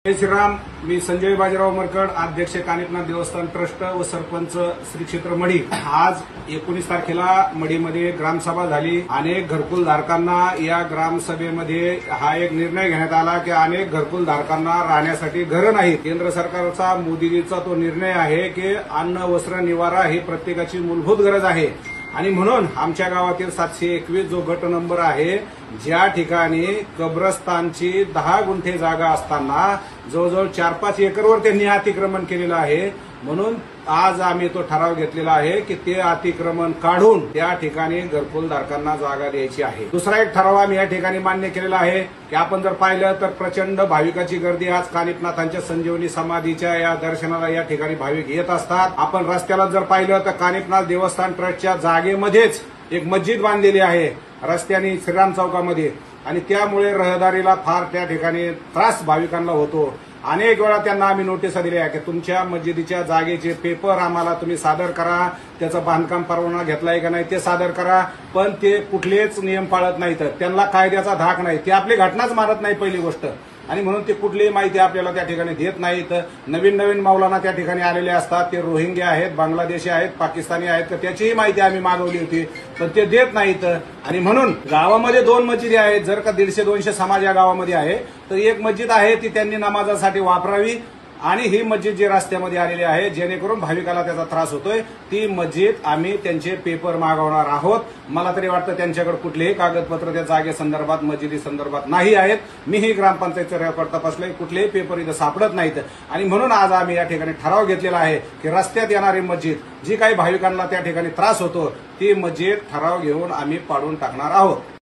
जय श्रीराम। मी संजय बाजीराव मरकड, अध्यक्ष कानिफनाथ देवस्थान ट्रस्ट व सरपंच श्री क्षेत्र मढी। आज 19 तारखेला मढीमध्ये ग्रामसभा झाली। अनेक घरकुल धारकांना या ग्रामसभेमध्ये हा एक निर्णय घेण्यात आला की अनेक घरकुल धारकांना राहण्यासाठी घरं नाहीत। केंद्र सरकारचा मोदीजीचा तो निर्णय आहे की अन्न वस्त्र निवारा ही प्रत्येकाची मूलभूत गरज आहे आणि म्हणून आमच्या गावातील 721 जो गट नंबर आहे, ज्या ठिकाणी कब्रस्तानची 10 गुंठे जागा असताना जवळजवळ 4-5 एकरवर त्यांनी अतिक्रमण केलेलं आहे। म्हणून आज आम्ही तो ठराव घेतलेला आहे की ते अतिक्रमण काढून त्या ठिकाणी घरकुलधारकांना जागा द्यायची आहे। दुसरा एक ठराव आम्ही या ठिकाणी मान्य केलेला आहे की आपण जर पाहिलं तर प्रचंड भाविकांची गर्दी आज कानिफनाथांच्या संजीवनी समाधीच्या या दर्शनाला या ठिकाणी भाविक येत असतात। आपण रस्त्याला जर पाहिलं तर कानिफनाथ देवस्थान ट्रस्टच्या जागेमध्येच एक मस्जिद बांधलेली आहे रस्त्याने श्रीराम चौकामध्ये, आणि त्यामुळे रहदारीला फार त्या ठिकाणी त्रास भाविकांना होतो। अनेक वेळा त्यांना आम्ही नोटिसा दिल्या की तुमच्या मस्जिदीच्या जागेचे पेपर आम्हाला तुम्ही सादर करा, त्याचं बांधकाम परवाना घेतलाय का नाही ते सादर करा, पण ते कुठलेच नियम पाळत नाहीत। त्यांना कायद्याचा धाक नाही, ते आपली घटनाच मानत नाही पहिली गोष्ट, आणि म्हणून ते कुठलीही माहिती आपल्याला त्या ठिकाणी देत नाहीत। नवीन नवीन मौलाना त्या ठिकाणी आलेले असतात, ते रोहिंग्या आहेत, बांगलादेशी आहेत, पाकिस्तानी आहेत, तर त्याचीही माहिती आम्ही मागवली होती पण ते देत नाहीत। आणि म्हणून गावामध्ये 2 मस्जिदी आहेत, जर का 150-200 समाज या गावामध्ये आहे तर एक मस्जिद आहे ती त्यांनी नमाजासाठी वापरावी, आणि ही मस्जिद जी रस्त्यामध्ये आलेली आहे जेणेकरून भाविकाला त्याचा त्रास होतोय, ती मस्जिद आम्ही त्यांचे पेपर मागवणार आहोत। मला तरी वाटतं त्यांच्याकडे कुठलेही कागदपत्र त्या जागेसंदर्भात मस्जिदी संदर्भात नाही आहेत। मीही ग्रामपंचायतचा रेकॉर्ड तपासले, कुठलेही पेपर इथं सापडत नाहीत, आणि म्हणून आज आम्ही या ठिकाणी ठराव घेतलेला आहे की रस्त्यात येणारी मस्जिद जी काही भाविकांना त्या ठिकाणी त्रास होतो ती मस्जिद ठराव घेऊन आम्ही पाडून टाकणार आहोत।